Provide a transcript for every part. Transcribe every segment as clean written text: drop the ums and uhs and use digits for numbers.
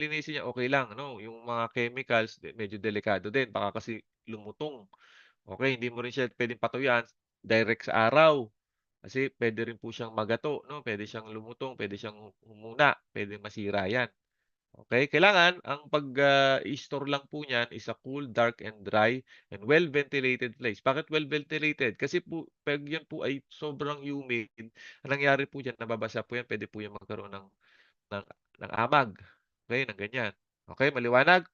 linisin niya okey lang ano, yung mga chemicals medyo delikado din baka kasi lumutong. Okey, hindi mo rin siya puwedeng patuyuan direct sa araw kasi puwede rin po siyang magato 'no, puwede siyang lumutong, puwede siyang humuna, puwedeng masira 'yan. Okey, kailangan ang i-store lang po niyan is a cool, dark, and dry, and well-ventilated place. Bakit well-ventilated? Kasi po 'pag 'yan po ay sobrang humid, ang nangyari po diyan nababasa po 'yan, puwede po 'yan magkaroon ng ng amag, okey, ng ganyan. Okey, maliwanag?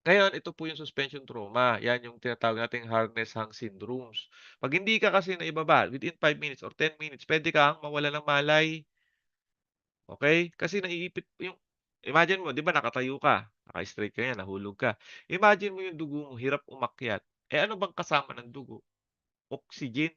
Ngayon, ito po yung suspension trauma. Yan yung tinatawag nating harness hang syndromes. 'Pag hindi ka kasi naibaba within 5 minutes or 10 minutes, puwede kang mawalan ng malay, okey? Kasi naiipit yung imagine mo 'di ba nakatayo ka, naka-straight ka yan, nahulog ka. Imagine mo yung dugo mo hirap umakyat, eh, ano bang kasama ng dugo? Oxygen.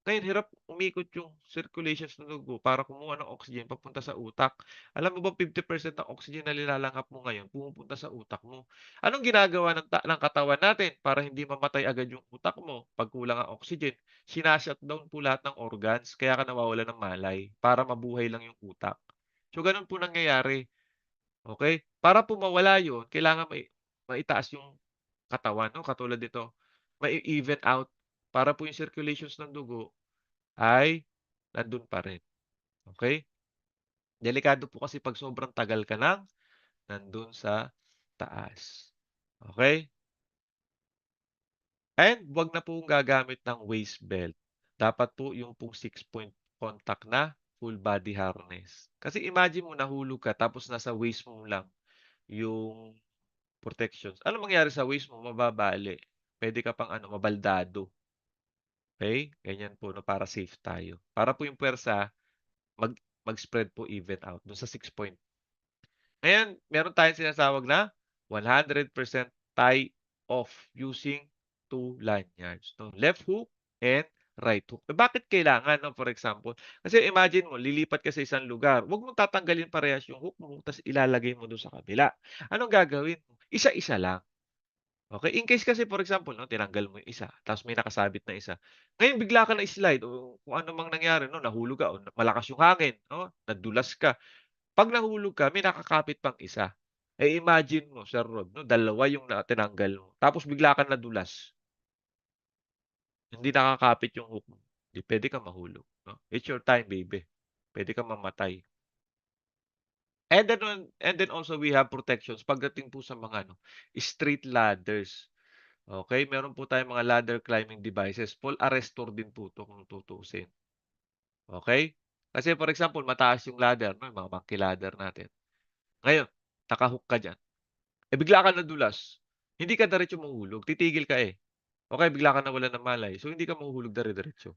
Ngayon hirap umikot yung circulations ng dugo para kumuha ng oxygen papunta sa utak. Alam mo ba 50% ng oxygen na nilalanghap mo ngayon pumupunta sa utak mo. Anong ginagawa ng katawan natin para hindi mamatay agad yung utak mo 'pag kulang ang oxygen? Shina-shutdown po lahat ng organs kaya ka nawawalan ng malay para mabuhay lang yung utak. So gano'n po nangyayari, okey? Para po mawala yun kailangan maitaas yung katawan 'no, katulad nito, mai-even out para po yung circulations ng dugo ay nandun pa rin, okey? Delikado po kasi 'pag sobrang tagal ka ng nandun sa taas, okey? And 'wag na pong gagamit ng waist belt. Dapat po yung pong 6-point contact na full body harness. Kasi imagine mo nahulog ka tapos nasa waist mo lang yung protections. Anong mangyayari sa waist mo? Mababali, puwede ka pang ano, mabaldado, okey? Ganyan po 'no, para safe tayo. Para po yung puwersa Mag mag-spread po even out dun sa 6 point. Ngayon, meron tayong sinasawag na 100% tie off using 2 lanyards 'no, left hook and right hook. Eh, bakit kailangan 'no, for example, kasi imagine mo lilipat ka sa isang lugar, wag mong tatanggalin parehas yung hook mo ta's ilalagay mo dun sa kabila. Anong gagawin mo? Isa-isa lang. Okey, in case kasi for example 'no, tinanggal mo yung isa tapos may nakasabit na isa. Ngayon bigla ka na-slide o kung ano mang nangyari 'no, nahulog ka o malakas yung hangin 'no, nadulas ka. 'Pag nahulog ka may nakakapit pang isa. Eh, imagine mo Sir Rod 'no, dalawa yung tinanggal mo tapos bigla kang nadulas, hindi nakakapit yung hook mo, 'di puwede kang mahulog 'no. It's your time baby, puwede kang mamatay. And then also we have protections pagdating po sa mga ano, street ladders. Okey, meron po tayong mga ladder climbing devices, fall arrestor din po 'to kung tutuusin, okey? Kasi for example, mataas yung ladder 'no, yung mga monkey ladder natin. Ngayon, naka-hook ka diyan, eh, bigla kang nadulas, hindi ka diretsong mahuhulog, titigil ka, eh, o kaya bigla kang nawalan ng malay, so hindi ka mahuhulog dire-diretso.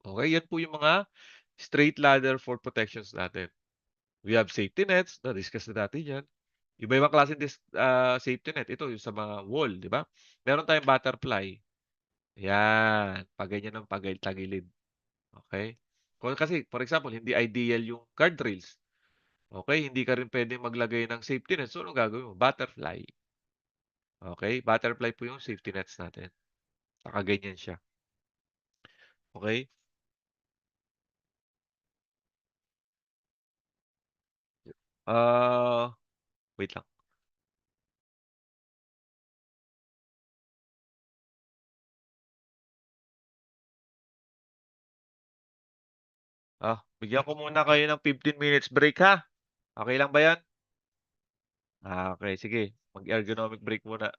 Okey, yan po yung mga straight ladder for protections natin. We have safety nets, na-discuss na natin yan. Iba-ibang klaseng safety net, ito yung sa mga wall, 'di ba? Meron tayong butterfly. Yan, pa-ganyan ng tagilid, okey? Kasi for example, hindi ideal yung guardrails, okey? Hindi ka rin puwedeng maglagay ng safety net, so anong gagawin mo? Butterfly, okey? Butterfly po yung safety nets natin, nakaganyan siya, okey? Ah, wait lang. Bigyan ko muna kayo ng 15 minutes break ha, okey lang ba 'yan? Okey sige, mag-ergonomic break muna.